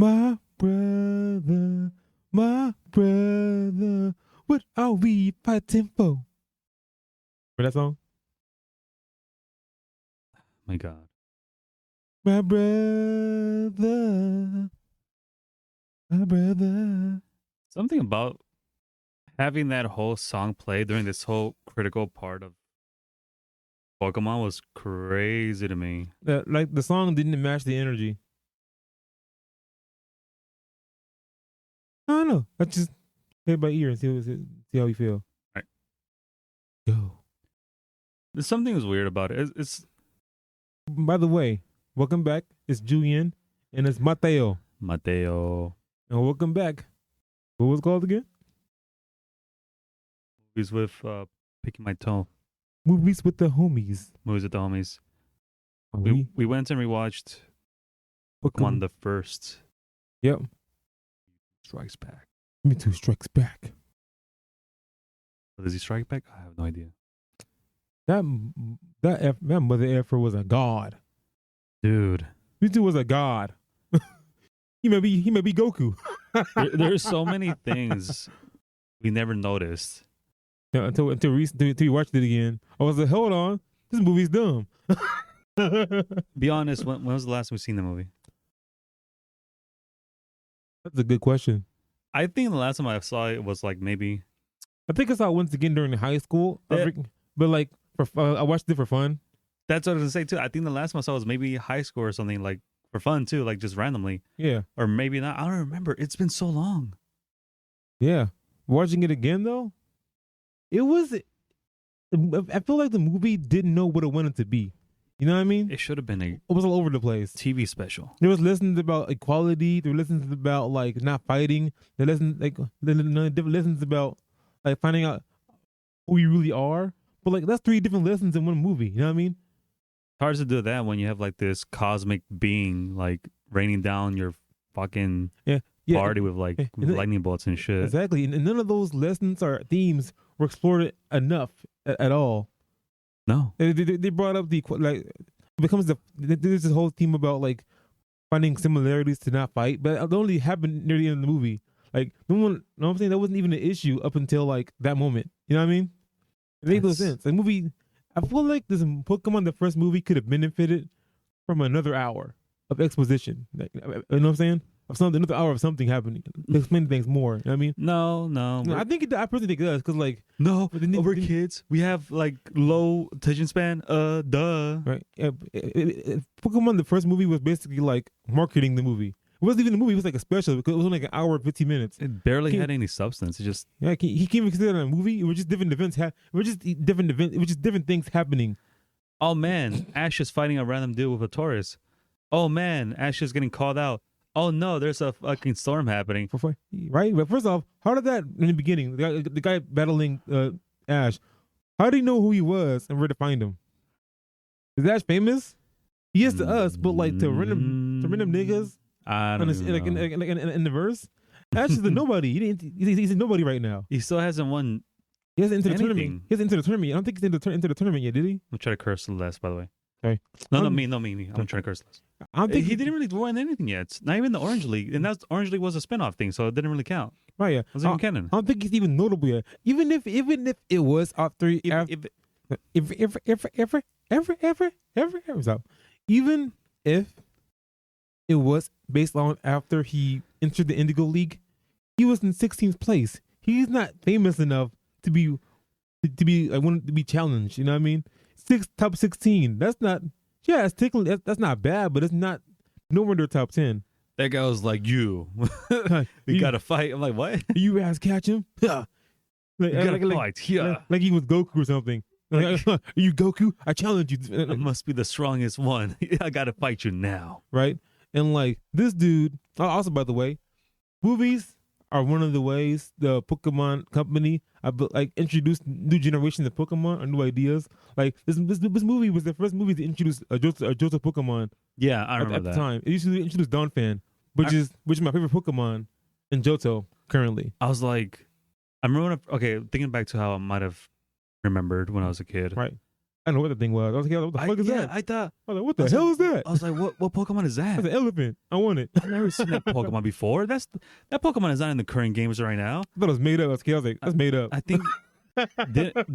My brother, my brother, what are we fighting for? Remember that song? My God. My brother, my brother. Something about having that whole song play during this whole critical part of Pokemon was crazy to me. Like the song didn't match the energy. I don't know. I just play it by ear and see how you feel. Right. Go. There's something was weird about it. It's By the way, welcome back. It's Julian and it's Mateo. Mateo. And welcome back. What was it called again? Movies with Picking My Toe. Movies with the homies. Movies with the homies. Are We went and rewatched Pokemon the first. Yep. Strikes Back. Me Too Strikes Back. Does he strike back? I have no idea. That Mother Effer was a god. Dude. Mewtwo was a god. he may be Goku. There's so many things we never noticed. Yeah, until you watched it again. I was like, hold on, this movie's dumb. Be honest, when was the last time we seen the movie? That's a good question. I think the last time I saw it was like maybe. I think I saw it once again during high school. Yeah. But like, I watched it for fun. That's what I was gonna say too. I think the last time I saw was maybe high school or something, like for fun too, like just randomly. Yeah. Or maybe not. I don't remember. It's been so long. Yeah. Watching it again though, it was. I feel like the movie didn't know what it wanted to be. You know what I mean? It should have been It was all over the place. TV special. There was lessons about equality. There were lessons about like not fighting. There were lessons different lessons about like finding out who you really are. But like that's 3 different lessons in one movie. You know what I mean? Hard to do that when you have like this cosmic being like raining down your fucking party with like lightning bolts and shit. Exactly, and none of those lessons or themes were explored enough at all. No, they brought up like it becomes there's this whole theme about like finding similarities to not fight, but it only happened near the end of the movie. Like no one, you know what I'm saying, that wasn't even an issue up until like that moment. You know what I mean? It made no sense. The movie, I feel like this Pokemon, the first movie, could have benefited from another hour of exposition. Like, you know what I'm saying? Of something, another hour of something happening to explain things more. You know what I mean? No. I think I personally think it does because like we're kids. We have like low attention span. Duh. Right. Pokemon, the first movie was basically like marketing the movie. It wasn't even a movie. It was like a special because it was only like an hour and 15 minutes. It barely had any substance. It just he can't even consider it a movie. It was just different events. It was just different things happening. Oh man, Ash is fighting a random dude with a Taurus. Oh man, Ash is getting called out. Oh no, there's a fucking storm happening. Right? But first off, how did that in the beginning? The guy battling Ash, how did he know who he was and where to find him? Is Ash famous? He is to us, but like to random niggas. I don't know. In the verse, Ash is a nobody. He's a nobody right now. He still hasn't won. He hasn't entered the tournament. He hasn't entered the tournament. I don't think he's into the tournament yet, did he? I'm trying to curse less, by the way. Okay. No, me. I'm trying to curse less. I don't think he didn't really win anything yet. Not even the Orange League, and Orange League was a spinoff thing, so it didn't really count. Right? Yeah. It wasn't even canon. I don't think he's even notable yet. Even if it was after even if it was based on after he entered the Indigo League, he was in 16th place. He's not famous enough to be challenged. You know what I mean? Top 16. That's not. Yeah, it's technically that's not bad, but it's not nowhere near top 10. That guy was like, "You gotta fight." I'm like, "What? You ass catch him? Yeah, you gotta fight." Yeah, like he was Goku or something. Like, are you Goku? I challenge you. I must be the strongest one. I gotta fight you now. Right? And like this dude. Also, by the way, movies are one of the ways the Pokemon company introduced new generations of Pokemon or new ideas. Like this movie was the first movie to introduce a Johto Pokemon. Yeah, I remember at that. the time. It used to introduce Donphan, which is my favorite Pokemon in Johto currently. I was like, I remember thinking back to how I might have remembered when I was a kid. Right. I don't know what the thing was. I was like, what the fuck is that? I thought. I was like, what the hell is that? I was like, what Pokemon is that? That's an elephant. I want it. I've never seen that Pokemon before. That Pokemon is not in the current games right now. I thought it was made up. I was like, that's made up. I think didn't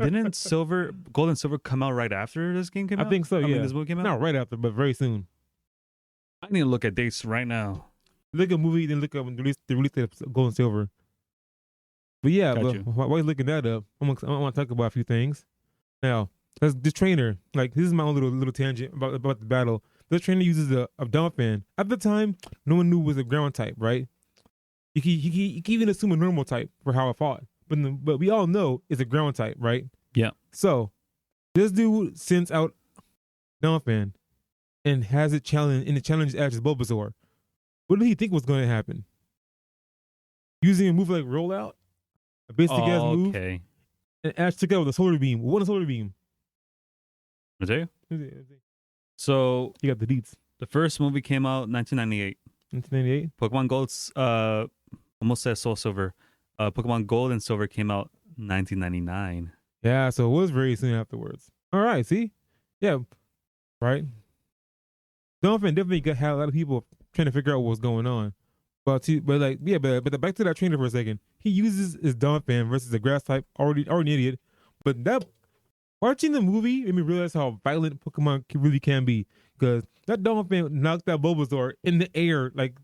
Gold and Silver come out right after this game came out? I think so. Yeah, this movie came out. Not right after, but very soon. I need to look at dates right now. Look at a movie, then look up when the release of Gold and Silver. But yeah, Got but you. while you're looking that up, I want to talk about a few things. Now, the trainer, like this is my own little tangent about the battle. The trainer uses a Donphan. At the time, no one knew it was a ground type, right? You can even assume a normal type for how it fought. But we all know it's a ground type, right? Yeah. So this dude sends out Donphan and has it challenge and it challenges Ash's Bulbasaur. What did he think was going to happen? Using a move like rollout, a basic ass move, Okay. and Ash took out with a solar beam. What a solar beam! I tell you. So You got the deets. the first movie came out 1998. 1998. Pokemon Gold's almost said Soul Silver. Pokemon Gold and Silver came out 1999. Yeah, so it was very soon afterwards. All right, see, yeah, right. Donphan definitely had a lot of people trying to figure out what was going on. But back to that trainer for a second. He uses his Donphan versus a grass type, already an idiot. But that watching the movie made me realize how violent Pokemon really can be. Because that Donphan knocked that Bulbasaur in the air, like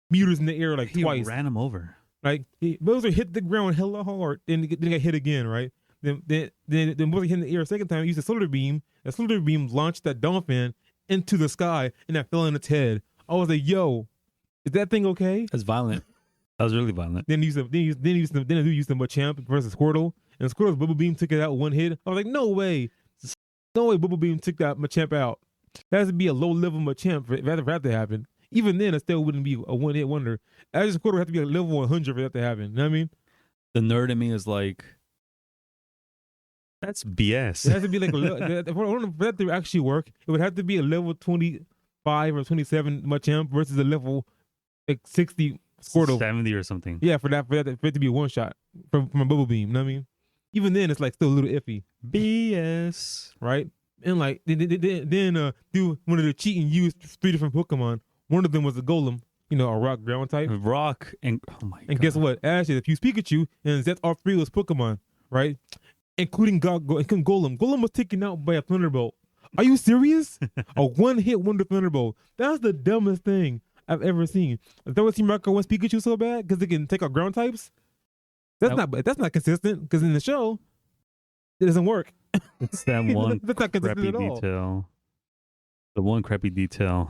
meters in the air, like He twice. ran him over. Like Bulbasaur hit the ground hella hard, then got hit again, right? Then Bulbasaur hit in the air a second time. He used a solar beam. That solar beam launched that Donphan into the sky, and that fell on its head. I was like, "Yo, is that thing okay?" That's violent. That was really violent. Then used the Machamp versus Squirtle, and Squirtle's Bubble Beam took it out with one hit. I was like, "No way, Bubble Beam took that Machamp out. That has to be a low level Machamp for that to happen. Even then, it still wouldn't be a one hit wonder. Ash Squirtle would have to be a level 100 for that to happen. You know what I mean?" The nerd in me is like, that's BS. It has to be like for that to actually work, it would have to be a level 25 or 27 Machamp versus a level like 60 Squirtle. 70 or something. Yeah, for it to be a one shot from a Bubble Beam. You know what I mean? Even then, it's like still a little iffy, BS. right? And like then do one of the cheating used 3 different Pokemon. One of them was a Golem, a rock ground type. Rock and oh my god. And guess what? Ash is a fused Pikachu, and that's all 3 of those Pokemon, right? Including Golem. Golem was taken out by a Thunderbolt. Are you serious? A one-hit wonder Thunderbolt. That's the dumbest thing I've ever seen. Is that what Team Rocket wants Pikachu so bad? Because they can take out ground types? That's not consistent, because in the show, it doesn't work. It's that one That's not consistent crappy at all. detail. The one crappy detail.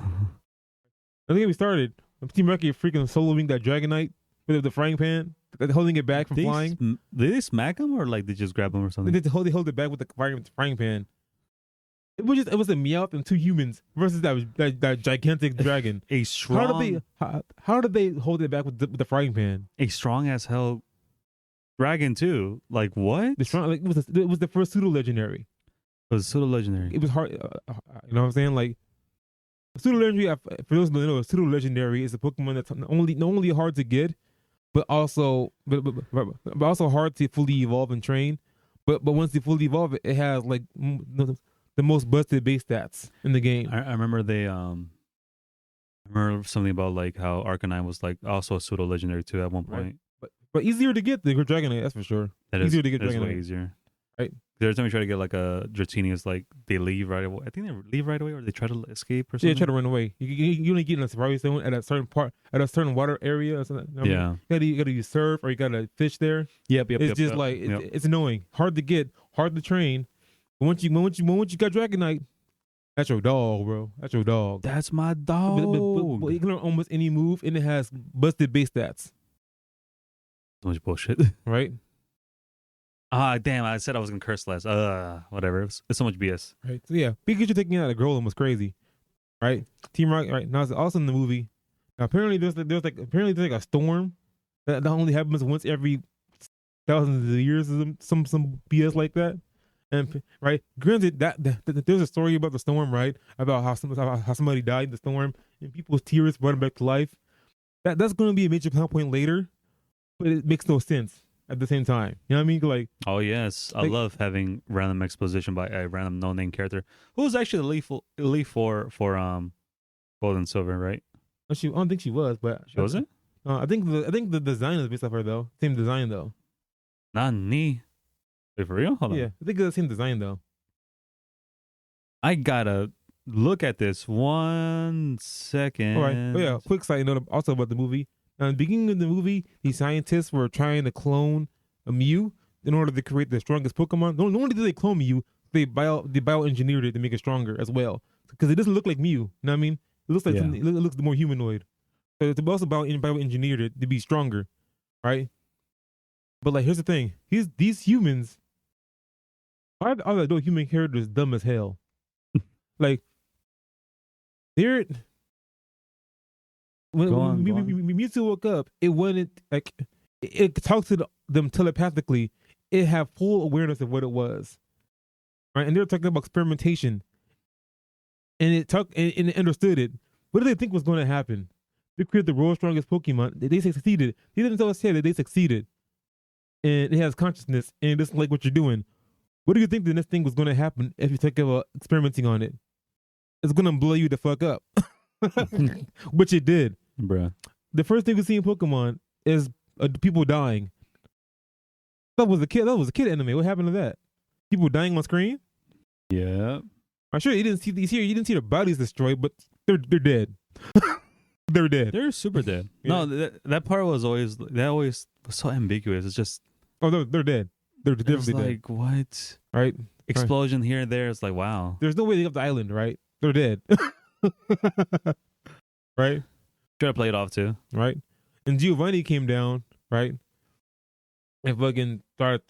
Don't get me started. Team Rocket freaking soloing that Dragonite with the frying pan, holding it back from flying. Did they smack him or like they just grab him or something? They hold it back with the frying pan. It was a Meowth and 2 humans versus that gigantic dragon. A strong. How did they hold it back with the frying pan? A strong as hell dragon too. Like what? It was the first pseudo legendary. It was sort of legendary. It was hard. You know what I'm saying? Like pseudo legendary. For those who don't know, pseudo legendary is a Pokemon that's not only hard to get, but also hard to fully evolve and train. But once you fully evolve, it has like the most busted base stats in the game. I remember they I remember something about like how Arcanine was like also a pseudo legendary too at one point. Right. But easier to get the Dragonite, that's for sure. That easier to get Dragonite. Dragonite. Way easier. Right. Every time you try to get like a Dratini, it's like they leave right away. I think they leave right away or they try to escape or something. Yeah, try to run away. You only get in a survival zone at a certain part, at a certain water area or something. You know what I mean? You gotta use surf or you gotta fish there. Yep. It's annoying. Hard to get, hard to train. But once you got Dragonite, that's your dog, bro. That's your dog. That's my dog. But you can learn almost any move and it has busted base stats. So much bullshit. Right? Damn, I said I was gonna curse less. Whatever. It's so much BS. Right. So yeah, Pikachu taking out a Golem was crazy. Right? Team Rocket, right? Now it's also in the movie. Now apparently there's like a storm that only happens once every thousands of years or some BS like that. And right, granted that there's a story about the storm, right? About how somebody died in the storm and people's tears brought him back to life. That's going to be a major plot point later, but it makes no sense. at the same time. You know what I mean? Like, Oh yes, I like love having random exposition by a random no-name character who was actually the lead for Gold and Silver, right? I don't think she was, but She wasn't. I think the design is based off her though. Same design though. Nani? Wait, for real? Hold Yeah, on. I think it's the same design though. I gotta look at this 1 second. All right. But yeah, quick side note also about the movie. Now, in the beginning of the movie, the scientists were trying to clone a Mew in order to create the strongest Pokemon. Not only did they clone Mew, they bioengineered it to make it stronger as well. Because it doesn't look like Mew. You know what I mean? It looks like Yeah. it looks more humanoid. So it's also bioengineered it to be stronger, right? But like, here's the thing: these humans are the adult human characters dumb as hell. Like, they're when Go on. Mewtwo woke up, it wasn't like it talked to them telepathically. It had full awareness of what it was, right? And they were talking about experimentation, and it understood it. What did they think was going to happen? They created the world's strongest Pokemon. They succeeded. They didn't tell us that they succeeded, and it has consciousness, and it's like what you're doing. What do you think the next thing was going to happen if you take about experimenting on it? It's going to blow you the fuck up, which it did. Bruh. The first thing we see in Pokemon is people dying. That was a kid anime. What happened to that? People dying on screen? Yeah. I'm sure you didn't see their bodies destroyed, but they're dead. They're dead. They're super dead. Yeah. No, that part was always was so ambiguous. It's just They're dead. They're it's definitely like dead. what Right? explosion here and there. It's like wow. There's no way they got the island, right? They're dead. Right? Try to play it off too. Right? And Giovanni came down, right? And fucking started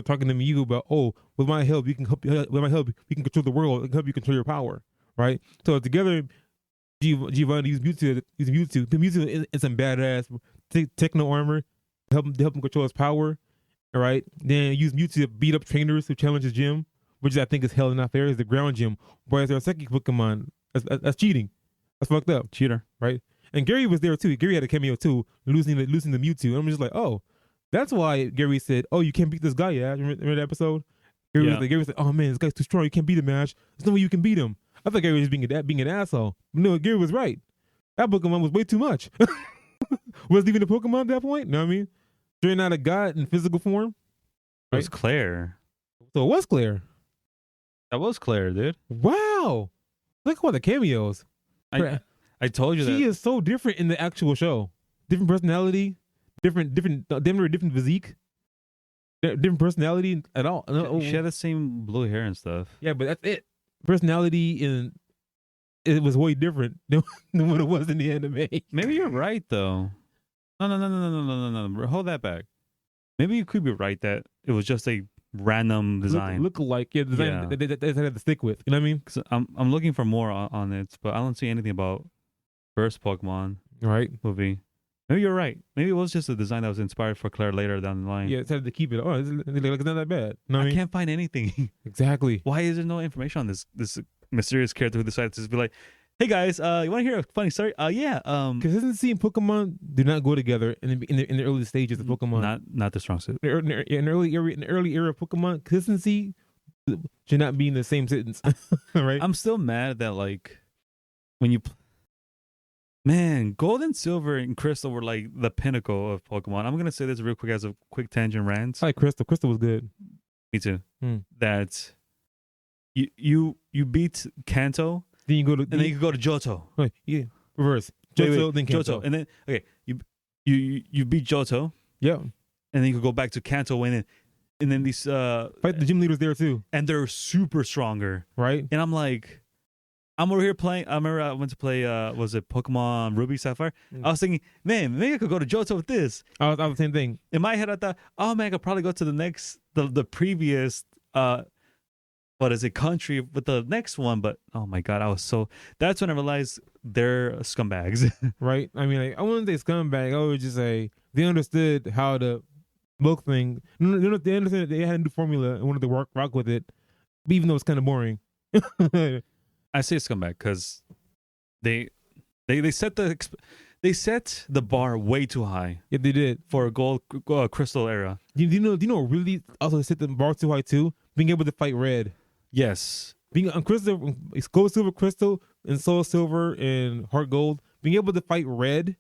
talking to Mew about, oh, with my help, you can control the world and help you control your power, right? So together, Giovanni used Mewtwo. Mewtwo in some badass techno armor to help him control his power, all right? Then use Mewtwo to beat up trainers who challenge his gym, which I think is hell not fair. Is the ground gym, whereas their second Pokemon, that's cheating. That's fucked up, Cheater. right? And Gary was there too. Gary had a cameo too, losing the Mewtwo. And I'm just like, oh, that's why Gary said, oh, you can't beat this guy, yeah? Remember that episode? Gary was like, oh man, this guy's too strong. You can't beat him, Ash. There's no way you can beat him. I thought Gary was being an asshole. But no, Gary was right. That Pokemon was way too much. Wasn't even a Pokemon at that point. You know what I mean? Straight out of God in physical form. It was Claire. So it was Claire. That was Claire, dude. Wow. Look at all the cameos. I told you She is so different in the actual show. Different personality, different physique, different personality at all. she had the same blue hair and stuff. Yeah, but that's it. Personality and it was way different than what it was in the anime. Maybe you're right though. No. Hold that back. Maybe you could be right that it was just a random design. Look alike, yeah, design that they had to stick with. You know what I mean? Cause I'm looking for more on it, but I don't see anything about first Pokemon Right. movie. Maybe you're right. Maybe it was just a design that was inspired for Claire later down the line. Yeah, it's had to keep it. Oh, it's not that bad. You know what I mean? Can't find anything. Exactly. Why is there no information on this mysterious character who decided to just be like, hey guys, you want to hear a funny story? Yeah. Consistency and Pokemon do not go together in the early stages of Pokemon. Not the strong suit. In the early era of Pokemon, consistency should not be in the same sentence. Right? I'm still mad that like when you man, Gold and Silver and Crystal were like the pinnacle of Pokemon. I'm gonna say this real quick as a quick tangent rant. I like Crystal. Crystal was good. Me too. Hmm. That you beat Kanto, Then you go to and then you can go to Johto. Wait, yeah, reverse. Wait, Johto, then Kanto. Johto, and then okay, you beat Johto, Yeah, and then you could go back to Kanto, and then these fight the gym leaders there too. and they're super stronger, Right? and I'm like. I'm over here playing. I remember I went to play. Was it Pokemon Ruby Sapphire? I was thinking, man, maybe I could go to Johto with this. I was the same thing. In my head, I thought, oh man, I could probably go to the previous country with the next one. But oh my god, that's when I realized they're scumbags. Right? I mean, like, I wouldn't say scumbag. I would just say they understood how to milk thing. They understood that they had a new formula and wanted to rock with it, but even though it's kind of boring. I say scumbag because they set They set the bar way too high. Yeah, they did. For a gold crystal era. Do you know really also set the bar too high too? Being able to fight red. Yes. Being on crystal, it's gold, silver, crystal, and soul silver and heart gold. Being able to fight red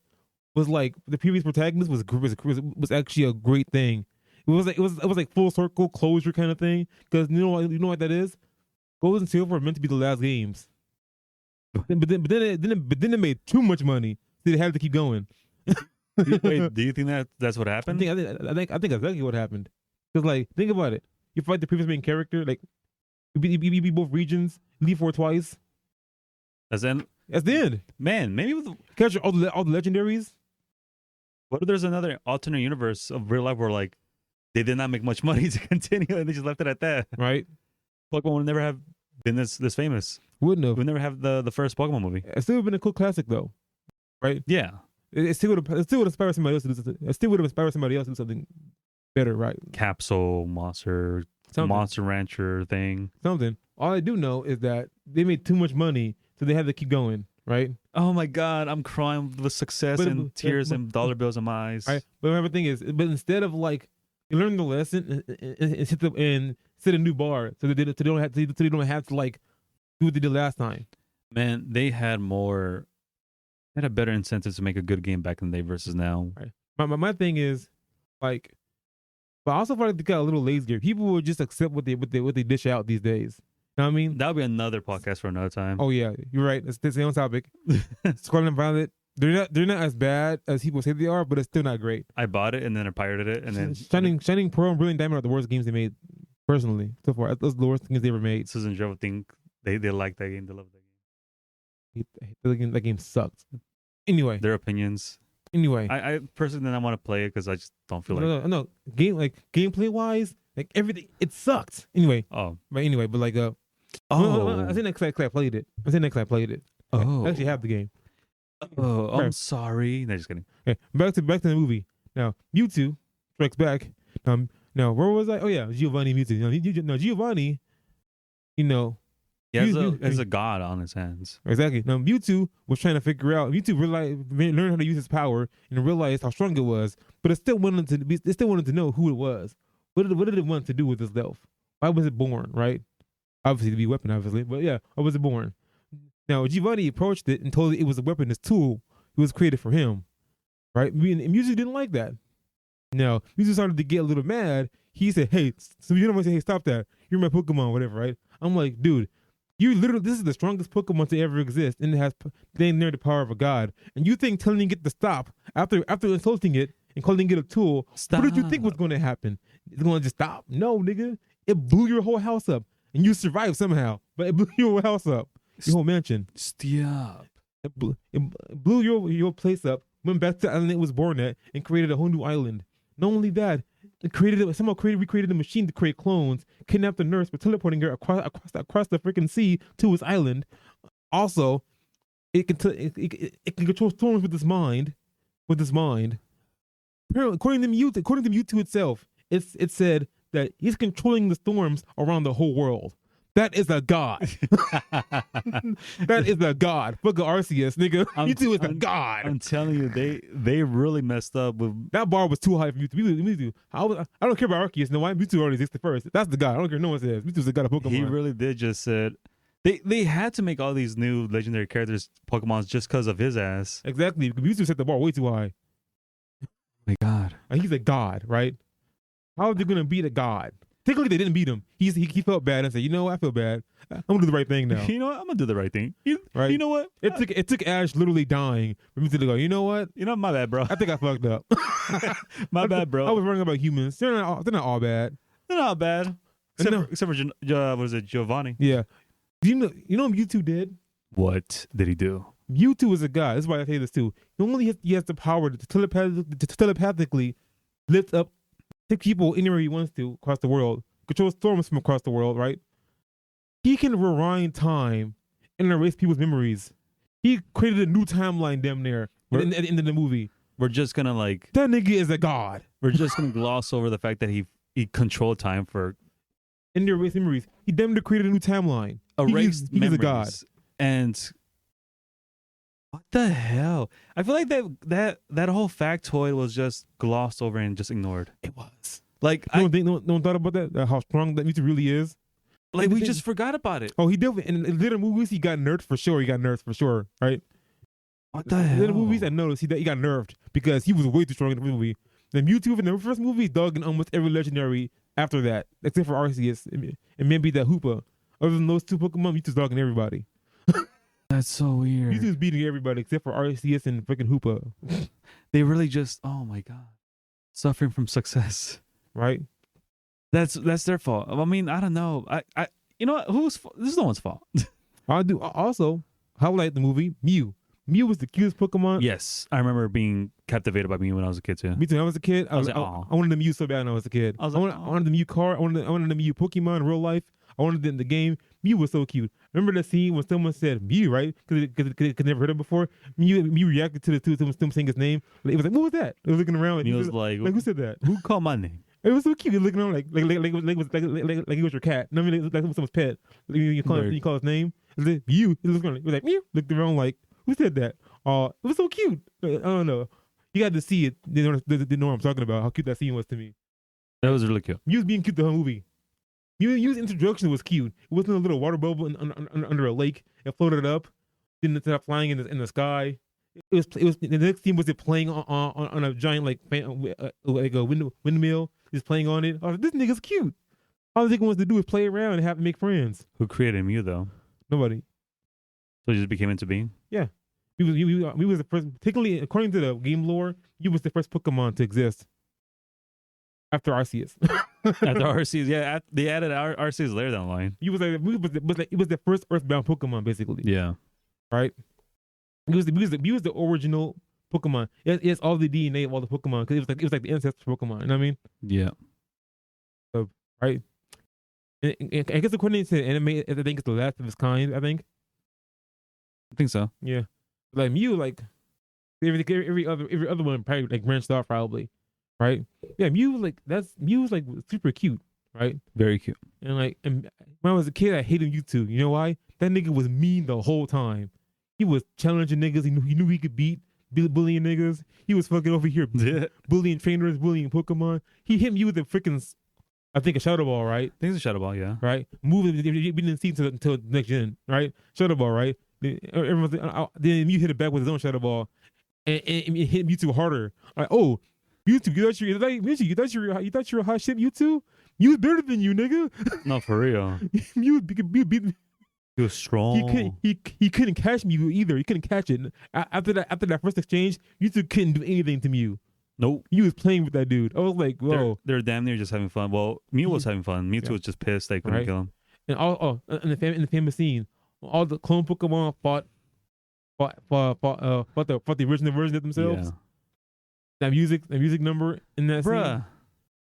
was like the previous protagonist was actually a great thing. It was like full circle closure kind of thing, because you know what that is. Gold and silver are meant to be the last games, but then it made too much money, so they had to keep going. Wait, do you think that's what happened? I think that's exactly what happened. Because like, think about it. You fight the previous main character, like you beat both regions, leave for twice. That's the end. Man, maybe Catch all the legendaries. What if there's another alternate universe of real life where like they did not make much money to continue and they just left it at that? Right. Pokemon would never have been this famous. Wouldn't have. We'd never have the first Pokemon movie. It still would have been a cool classic though. Right? Yeah. It still would have inspired somebody else to do something. It still would have inspired somebody else to do something better, right? Capsule, Monster Rancher thing. Something. All I do know is that they made too much money, so they had to keep going, right? Oh my God, I'm crying with success and tears and dollar bills in my eyes. Right. But everything is, but instead of like, you learn the lesson and set a new bar, so they don't have to like do what they did last time. Man, they had a better incentive to make a good game back in the day versus now. Right. My thing is like, but I also feel like they got a little lazier. People will just accept what they dish out these days. You know what I mean? That would be another podcast for another time. Oh yeah, you're right. It's the same topic. Scarlet and Violet. They're not as bad as people say they are, but it's still not great. I bought it and then I pirated it, and then Shining Pearl and Brilliant Diamond are the worst games they made. Personally, so far, those are the worst things they ever made. Susan Joe think they like that game. They love that game. That game sucks. Anyway, their opinions. Anyway, I personally did not want to play it because I just don't feel no. Gameplay wise, like everything, it sucked. Anyway. Oh. But anyway, but like I think next time I played it. Oh. I actually have the game. Oh, I'm sorry. No, just kidding. Okay, back to the movie. Now, Mewtwo strikes back. Now where was I? Oh yeah, Giovanni Mewtwo. Now Giovanni, he has a god on his hands. Exactly. Now Mewtwo was trying to figure out. Mewtwo learned how to use his power and realized how strong it was, but it still wanted to know who it was. What did it want to do with itself? Why was it born? Right. Obviously to be a weapon, obviously. But yeah, why was it born? Now Giovanni approached it and told it was a weapon, this tool. It was created for him. Right? And Mewtwo didn't like that. Now, Mewtwo started to get a little mad. He said, hey, so you don't want to say, hey, stop that. You're my Pokemon, whatever, right? I'm like, dude, this is the strongest Pokemon to ever exist, and it has the power of a god. And you think telling it to stop after insulting it and calling it a tool, What did you think was going to happen? It's going to just stop? No, nigga. It blew your whole house up, and you survived somehow, but it blew your whole house up, your whole mansion. Stop. It blew your place up, went back to the island it was born at, and created a whole new island. Not only that, it recreated a machine to create clones, kidnapped the nurse by teleporting her across the freaking sea to his island. Also, it can control storms with his mind. Apparently, according to Mewtwo itself, it said that he's controlling the storms around the whole world. That is a god. That is a god. Fuck Arceus, nigga. Mewtwo is a god. I'm telling you, they really messed up with that bar was too high for Mewtwo. I don't care about Arceus. No, why Mewtwo already exists first? That's the god. I don't care. No one says Mewtwo's the god of Pokemon. He really did just said they had to make all these new legendary characters Pokemons just because of his ass. Exactly. Mewtwo set the bar way too high. Oh my god. And he's a god, right? How are they gonna beat a god? Technically, they didn't beat him. He felt bad and said, "You know what? I feel bad. I'm gonna do the right thing now." You know what? I'm gonna do the right thing. Right? You know what? It took Ash literally dying for me to go, you know what? My bad, bro. I think I fucked up. My bad, bro. I was wrong about humans. They're not all bad. They're not bad. Except for what was it, Giovanni? Yeah. You know what Mewtwo did? What did he do? Mewtwo is a god. That's why I say this too. He has the power to telepathically lift up, take people anywhere he wants to across the world, control storms from across the world, right? He can rewind time and erase people's memories. He created a new timeline damn near at the end of the movie. We're just gonna that nigga is a god. We're just gonna gloss over the fact that he controlled time for and erase memories. He damn near created a new timeline. Erased memories. He's a god. And What the hell? I feel like that whole factoid was just glossed over and just ignored. It was. Like No one thought about that. How strong that Mewtwo really is. like we just forgot about it. Oh, he definitely in later movies he got nerfed for sure. He got nerfed for sure, right? What the In hell? later movies I noticed he got nerfed because he was way too strong in the movie. The Mewtwo in the first movie dug in almost every legendary after that, except for Arceus and maybe that Hoopa. Other than those two Pokemon, Mewtwo's dogging everybody. That's so weird. Mewtwo's beating everybody except for Arceus and freaking Hoopa. They really just, oh my god, suffering from success. Right? That's their fault. I mean, I don't know. I you know what? This is no one's fault. I do also highlight the movie Mew. Mew was the cutest Pokemon. Yes, I remember being captivated by Mew when I was a kid too. Me too. When I was a kid, I was like, aw. I wanted the Mew so bad when I was a kid. I wanted the Mew car. I wanted the Mew Pokemon in real life. I wanted it in the game. Mew was so cute. Remember that scene when someone said Mew, right? Because it never heard it before. Mew reacted to the two of them saying his name. It was like, what was that? It was looking around like, Mew was like, who said that? Who called my name? It was so cute. He was looking around like he was your cat. No, I mean, like someone's pet. You call his name. It was like, Mew. He was like Mew. Looked around like, who said that? It was so cute. I don't know. You got to see it. They know what I'm talking about. How cute that scene was to me. That was really cute. Mew was being cute the whole movie. Mew's introduction was cute. It wasn't a little water bubble under a lake. It floated up. Didn't start flying in the sky. It was the next scene was it playing on a giant like a windmill. He's playing on it. I was like, this nigga's cute. All the nigga wants to do is play around and make friends. Who created Mew though? Nobody. So he just became into being? Yeah. He was the first, particularly according to the game lore, he was the first Pokemon to exist after Arceus. After Arceus, yeah, they added Arceus later down the line. He was the first Earthbound Pokemon, basically. Yeah. Right? He was the original Pokemon. It has all the DNA of all the Pokemon because it was like the ancestor Pokemon. You know what I mean? Yeah. So, right? And I guess according to the anime, I think it's the last of its kind. I think so. Yeah. Like Mew, like every other one probably like branched off probably, right? Yeah, Mew was like super cute, right? Very cute. And when I was a kid, I hated Mewtwo. You know why? That nigga was mean the whole time. He was challenging niggas. He knew he could beat, bullying niggas. He was fucking over here bullying trainers, bullying Pokemon. He hit me with a freaking, I think a Shadow Ball, right? I think it's a Shadow Ball, yeah. Right? We didn't see until next gen, right? Shadow Ball, right? Then Mew hit it back with his own Shadow Ball, and it hit Mewtwo harder. Like, oh, Mewtwo, you thought you were hot shit, Mewtwo? Mew's better than you, nigga. No, for real. Mew beat. He was strong. He couldn't catch Mew either. He couldn't catch it. After that first exchange, Mewtwo couldn't do anything to Mew. Nope. He was playing with that dude. I was like, whoa. They're damn near just having fun. Well, Mew was having fun. Mewtwo was just pissed they couldn't kill him. And in the famous scene, all the clone Pokemon fought the original version of themselves. Yeah. That music number in that scene.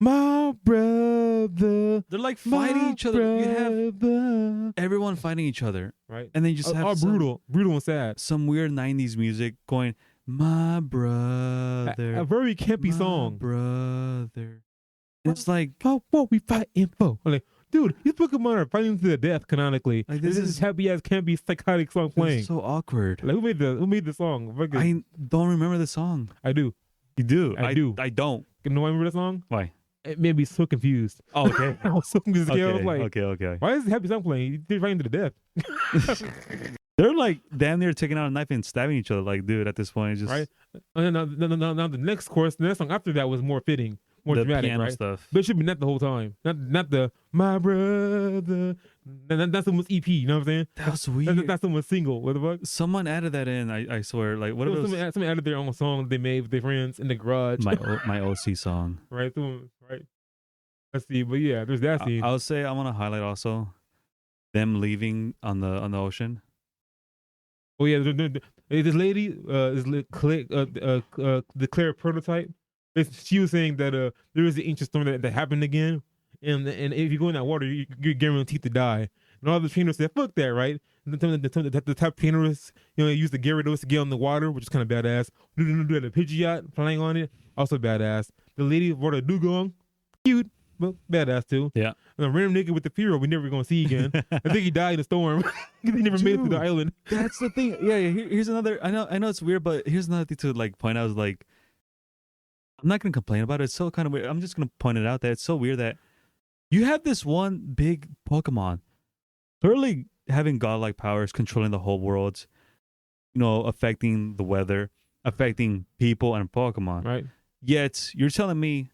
My brother. They're like fighting each other. You have everyone fighting each other. Right. And then you just have brutal and sad. Some weird 90s music going, my brother. A very campy song. Brother. It's like, what we fighting for? Like, dude, these Pokemon are fighting to the death canonically. Like, this is happy ass campy psychotic song playing. So awkward. Like, who made the song? I don't remember the song. I do. You do? I do. I don't. You know why I remember the song? Why? It made me so confused. Oh, okay. I was so confused. I was like, okay. Why is happy song playing? They're fighting to the death. They're like damn near taking out a knife and stabbing each other. Like, dude, at this point, it's just right. And now the next song after that was more fitting, more the dramatic, piano right? stuff. But it should be that the whole time, not the my brother. That's someone's EP. You know what I'm saying? That's weird. That's someone's single. What the fuck? Someone added that in. I swear. Like, what are those? Someone added their own song they made with their friends in the garage. My OC song. Right. Right. Let's see. But yeah, there's that scene. I would say I want to highlight also them leaving on the ocean. Oh yeah, this lady the Claire prototype. She was saying that there is an ancient storm that happened again, and if you go in that water, you're guaranteed to die. And all the trainers said, "Fuck that!" Right? And the top trainers, use the Gyarados to get on the water, which is kind of badass. Do the Pidgeot flying on it, also badass. The lady brought a dugong, cute. badass too. Yeah. And a random nigga with the Firo we never gonna see again. I think he died in a storm. He never made it to the island. That's the thing. Yeah. Here's another. I know it's weird, but here's another thing to like point out is like, I'm not gonna complain about it. It's so kind of weird. I'm just gonna point it out that it's so weird that you have this one big Pokemon, clearly having godlike powers, controlling the whole world, affecting the weather, affecting people and Pokemon. Right. Yet you're telling me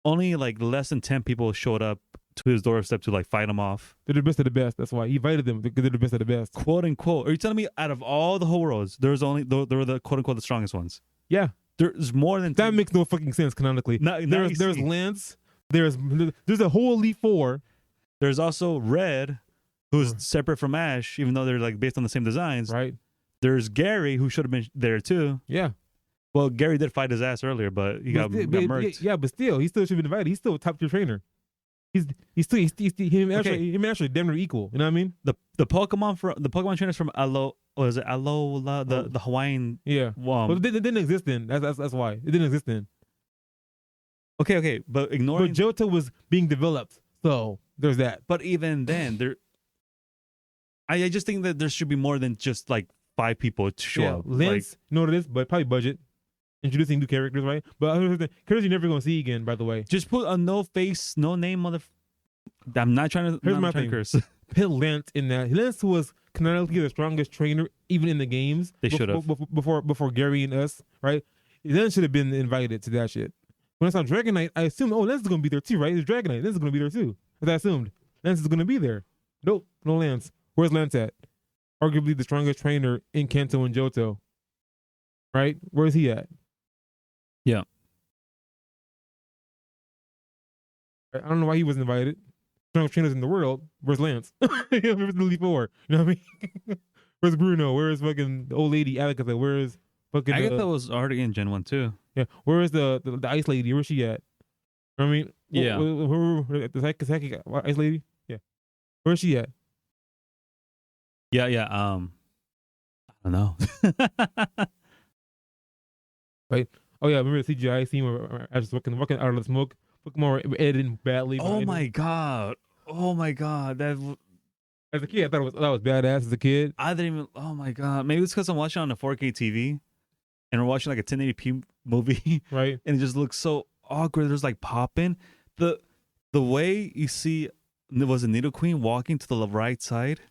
only like less than 10 people showed up to his doorstep to like fight him off. They're the best of the best. That's why he invited them because they're the best of the best. Quote unquote. Are you telling me out of all the whole worlds, there were the quote unquote the strongest ones? Yeah. There's more than 10. That makes no fucking sense canonically. There's Lance. There's a whole Elite Four. There's also Red, who's separate from Ash, even though they're like based on the same designs. Right. There's Gary, who should have been there too. Yeah. Well, Gary did fight his ass earlier, but he got murked. Yeah, but still, he still should be invited. He's still a top tier trainer. He's actually damn near equal. You know what I mean? The Pokemon trainers from Alola, the Hawaiian. Yeah. Well, it didn't exist then. That's why it didn't exist then. Okay, but ignoring. But Johto was being developed, so there's that. But even then, I just think that there should be more than just like 5 people to show up. Lance, you know what it is, but probably budget. Introducing new characters, right? But characters you're never gonna see again. By the way, just put a no face, no name, I'm not trying to. Here's my thing. Curse. Put Lance in that. Lance was canonically the strongest trainer, even in the games. They should have before Gary and us, right? Lance should have been invited to that shit. When I saw Dragonite, I assumed, Lance is gonna be there too, right? It's Dragonite. Lance is gonna be there too. As I assumed, Lance is gonna be there. Nope, no Lance. Where's Lance at? Arguably the strongest trainer in Kanto and Johto. Right? Where's he at? Yeah. I don't know why he wasn't invited. Strongest trainers in the world. Where's Lance? Where's the Elite Four? You know what I mean? Where's Bruno? Where's fucking the old lady Agatha? Where's fucking Agatha was already in Gen 1 too. Yeah. Where's the ice lady? Where's she at? You know what I mean? Yeah. The Saki ice lady? Yeah. Where's she at? Yeah. I don't know. Right. Oh yeah, remember the CGI scene where I was walking out of the smoke? Pokemon were editing badly. Oh my god! That as a kid, I thought that was badass. As a kid, I didn't even. Oh my god! Maybe it's because I'm watching on a 4K TV, and we're watching like a 1080p movie, right? And it just looks so awkward. There's like popping. The way you see was a Nidoqueen walking to the right side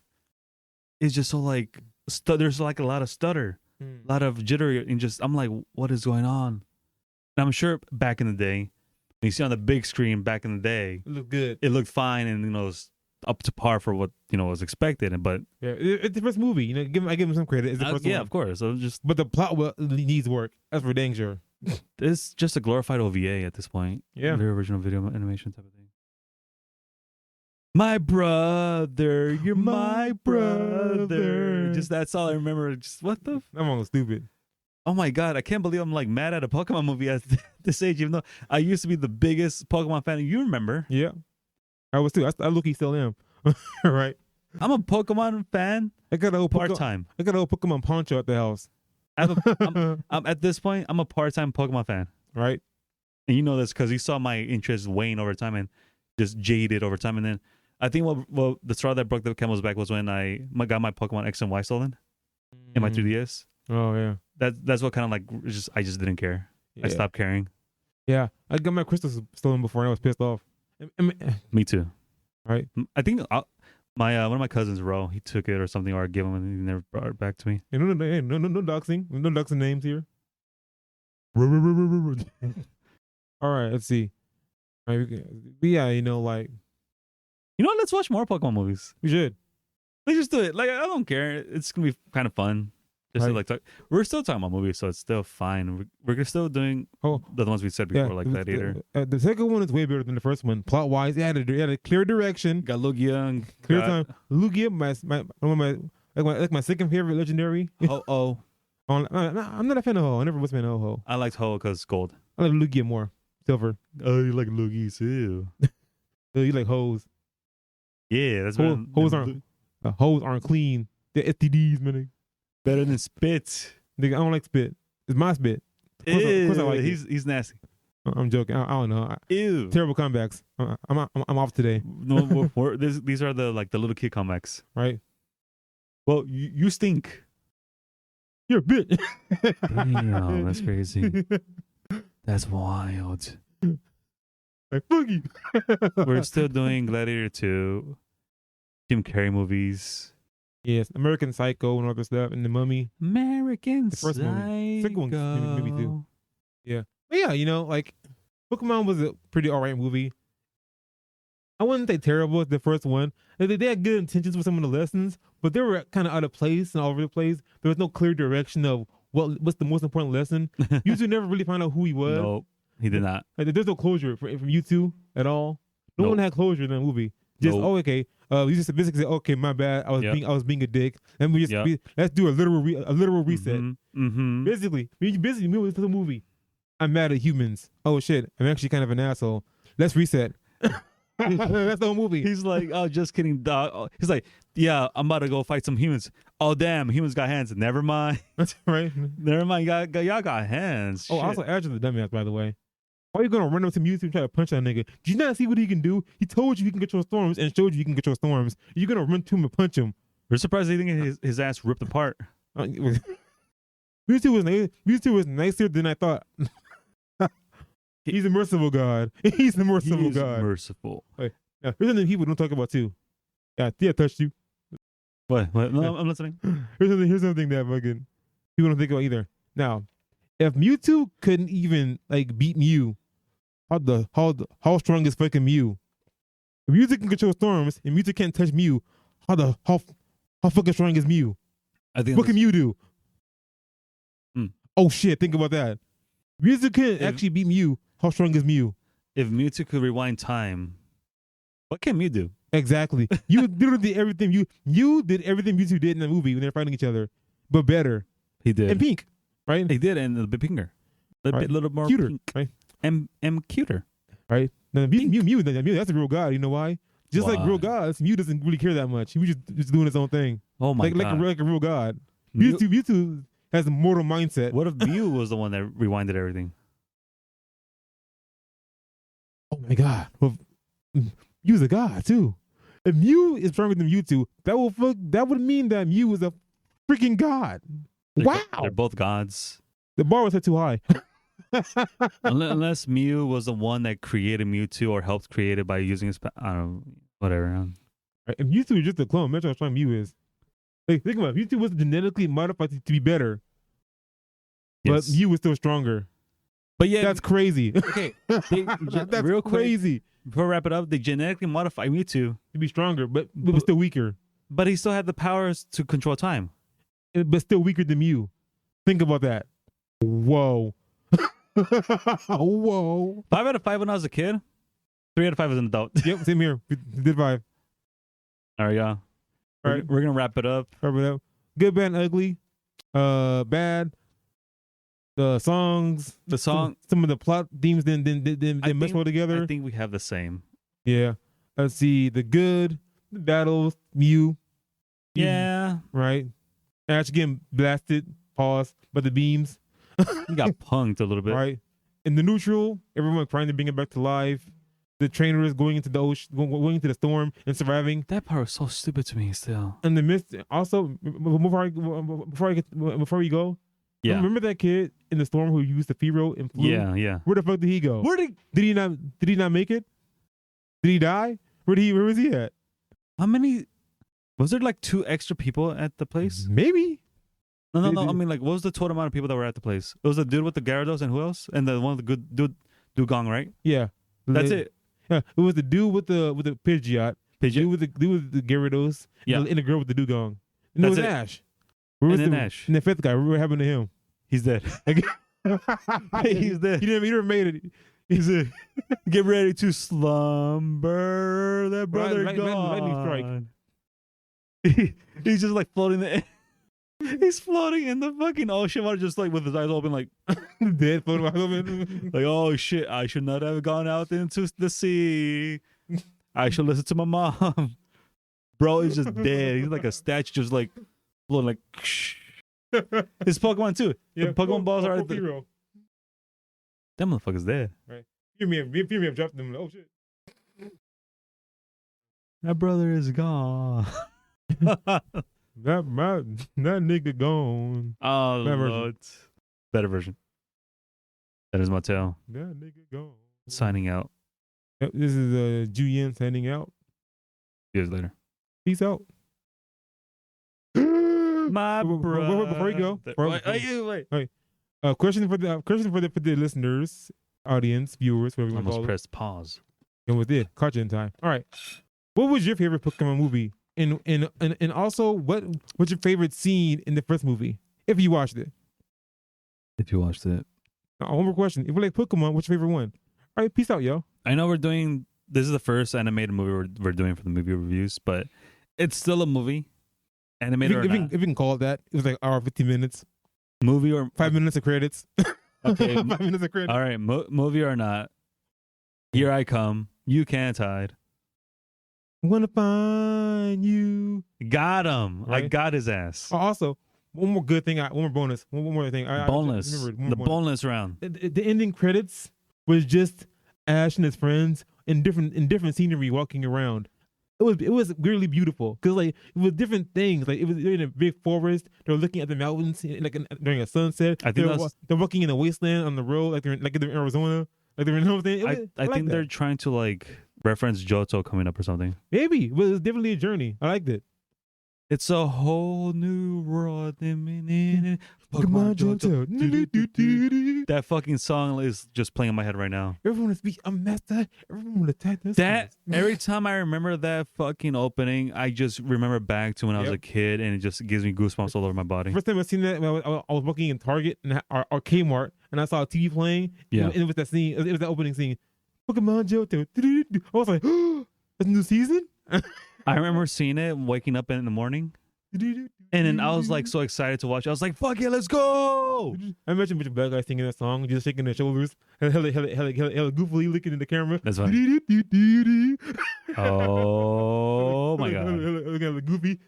is just so like there's like a lot of stutter. A lot of jittery, and just I'm like, what is going on? And I'm sure back in the day, when you see on the big screen back in the day, it looked good. It looked fine, and it was up to par for what was expected. But yeah, it's the first movie. I give him some credit. It's the first one. Yeah, of course. But the plot needs work. That's for dang sure. It's just a glorified OVA at this point. Yeah, very original video animation type of thing. My brother, you're my brother. Just that's all I remember. Just what the? I'm all stupid. Oh my god, I can't believe I'm like mad at a Pokemon movie at this age, even though I used to be the biggest Pokemon fan. You remember? Yeah, I was too. I look, still am. Right. I'm a Pokemon fan. I got a whole part-time. I got a whole Pokemon poncho at the house. I'm at this point, I'm a part-time Pokemon fan. Right. And you know this because you saw my interest wane over time and just jaded over time, and then. I think what the straw that broke the camel's back was when I got my Pokemon X and Y stolen in my 3DS. Oh yeah, that's what kind of like I just didn't care. Yeah. I stopped caring. Yeah, I got my crystals stolen before and I was pissed off. Me too. Right. I think my one of my cousins, Ro, he took it or something, or I gave him and he never brought it back to me. Hey, no doxing, no doxing names here. All right, let's see. All right, yeah, like. You know what? Let's watch more Pokemon movies. We should. Let's just do it. Like, I don't care. It's going to be kind of fun. Just to, like, talk. We're still talking about movies, so it's still fine. We're still doing the ones we said before, like Gladiator. The second one is way better than the first one. Plot-wise, it had a clear direction. Got Lugia. And clear time. Lugia, my second favorite legendary. Ho-Oh. I'm not a fan of Ho. I never was a fan of Ho. I liked Ho because gold. I like Lugia more. Silver. Oh, you like Lugia too. You like hoes. Yeah, that's hoes aren't clean. They're STDs, man. Better than spit. Nigga, I don't like spit. It's my spit. Of course I like he's nasty. I'm joking. I don't know. Ew. Terrible comebacks. I'm off today. No, these are the little kid comebacks. Right? Well, you stink. You're a bitch. Damn, that's crazy. That's wild. Like, fuck you. We're still doing Gladiator 2, Jim Carrey movies. Yes, American Psycho and all this stuff, and The Mummy. American The first movie. Second one, maybe two. Psycho. Yeah. But yeah, you know, like, Pokemon was a pretty alright movie. I wouldn't say terrible as the first one. They had good intentions with some of the lessons, but they were kind of out of place and all over the place. There was no clear direction of what's the most important lesson. Mewtwo never really found out who he was. Nope, he did not. Like, there's no closure from Mewtwo at all. No one had closure in that movie. Just okay. You just basically said, okay, my bad. I was being a dick. And we just let's do a literal reset. Mm-hmm. Basically, movie is a movie. I'm mad at humans. Oh shit, I'm actually kind of an asshole. Let's reset. That's the whole movie. He's like, oh, just kidding, dog. Oh, he's like, yeah, I'm about to go fight some humans. Oh, damn, humans got hands. Never mind. That's right. Never mind. Y'all got hands. Oh, Shit. also, Azure the dumbass, by the way. Why are you gonna run up to Mewtwo and try to punch that nigga? Did you not see what he can do? He told you he can control storms and showed you he can control storms. You're gonna run to him and punch him. We're surprised he didn't get his ass ripped apart. Mewtwo was nicer than I thought. He's a merciful god. He's a merciful god. Merciful. Right. Yeah, here's something people don't talk about too. Yeah, Thea touched you. What? No, I'm listening. Here's something that fucking people don't think about either. Now, if Mewtwo couldn't even like beat Mew, how strong is fucking Mew? If Mewtwo can control storms and Mewtwo can't touch Mew, how fucking strong is Mew? What can Mew do? Oh shit! Think about that. Mewtwo can't actually beat Mew. How strong is Mew? If Mewtwo could rewind time, what can Mew do? Exactly. You literally did everything. You did everything Mewtwo did in the movie when they're fighting each other, but better. He did. And pink, right? He did, and a bit pinker, a bit little more cuter, pink, right? And cuter, right? Now, Mew, that's a real god. You know why? Just like real gods, Mew doesn't really care that much. He was just doing his own thing. Oh my god! Like a real god. Mewtwo has a mortal mindset. What if Mew was the one that rewinded everything? Oh my god! Well, Mew's a god too. If Mew is stronger than Mewtwo, that would mean that Mew is a freaking god. They're both gods. The bar was set too high. Unless Mew was the one that created Mewtwo or helped create it by using his, I don't know, whatever. Right, if Mewtwo is just a clone, imagine how strong Mew is. Like, think about it. Mewtwo was genetically modified to be better, but Mew was still stronger. But yeah, that's crazy. Okay, that's real crazy. Before we wrap it up, they genetically modified Mewtwo to be stronger, but still weaker. But he still had the powers to control time. But still weaker than Mew. Think about that. Whoa. Whoa. 5 out of 5 when I was a kid. 3 out of 5 as an adult. Yep, same here. We did 5. All right, y'all. All right, we're gonna wrap it up. Good, bad, and ugly. Bad. The songs, some of the plot themes didn't mesh well together. I think we have the same. Yeah. Let's see. The good, the battles, Mew. Yeah. Right. Ash getting blasted, by the beams. He got punked a little bit. Right. In the neutral, everyone trying to bring it back to life. The trainer is going into the ocean, going into the storm and surviving. That part was so stupid to me still. And the mist. Also, before we go. Yeah. Remember that kid in the storm who used the Firo and flew? Yeah. Where the fuck did he go? Did he not make it? Did he die? Where was he at? How many? Was there like 2 extra people at the place? Maybe. No. I mean, like, what was the total amount of people that were at the place? It was the dude with the Gyarados and who else? And the one with the good dude, Dugong, right? Yeah. That's it. Yeah. It was the dude with the Pidgeot. Dude with the Gyarados. Yeah. And the girl with the Dugong. And it was Ash. Ash. And the 5th guy. What happened to him? He's dead. He's dead. He never made it. He's dead. Get ready to slumber. That brother lightning strike. He's just like floating the. He's floating in the fucking ocean water, just like with his eyes open, like dead, floating eyes open. Like, oh shit! I should not have gone out into the sea. I should listen to my mom. Bro is just dead. He's like a statue, just like floating, like. His Pokemon too. Yeah, the Pokemon balls are. That motherfucker's dead. Fear me have dropped them. Oh shit. That brother is gone. That nigga gone. Oh, Better version. Lord. Better version. That is my tale. That nigga gone. Signing out. Yep, this is Julian signing out. Years later. Peace out. My brother. Before you go, Wait. question for the listeners, audience, viewers, whatever you want to Almost call it. pressed pause. And with it, caught you in time. All right. What was your favorite Pokemon movie? And also, what's your favorite scene in the first movie? If you watched it. If you watched it. One more question. If you like Pokemon, what's your favorite one? All right, peace out, yo. I know this is the first animated movie we're doing for the movie reviews, but it's still a movie. Animated or not. If you can call it that. It was like hour 15 minutes. Movie or 5 minutes of credits. Okay. 5 minutes of credits. All right, movie or not. Here I come. You can't hide. I'm gonna find you. Got him. I Right? got his ass. Also, one more good thing. One more bonus. One more thing. Boneless. The boneless round. The ending credits was just Ash and his friends in different scenery walking around. It was weirdly beautiful because like it was different things. Like it was in a big forest. They were looking at the mountains during a sunset. I think they're walking in a wasteland on the road like they're in Arizona. Like they're in something. I think they're trying to like reference Johto coming up or something. Maybe, but it was definitely a journey. I liked it. It's a whole new world. Pokemon Johto. Johto. That fucking song is just playing in my head right now. Everyone to speak. I'm master. Everyone to attack this. That every time I remember that fucking opening, I just remember back to when I was a kid, and it just gives me goosebumps all over my body. First time I seen that, I was working in Target or Kmart, and I saw a TV playing. Yeah, and it was that scene. It was that opening scene. Pokemon Johto. I was like, oh, that's a new season. I remember seeing it, waking up in the morning, and then I was like so excited to watch it. I was like, "Fuck it, let's go!" I imagine with the bad guy singing that song, just shaking their shoulders, hella goofily looking in the camera. That's funny. Oh my god! Hella goofy.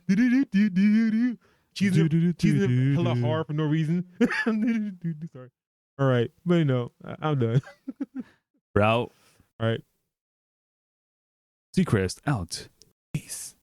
Cheesing hella hard for no reason. Sorry. All right, but no, I'm done. Route. All right. Seacrest out. Peace.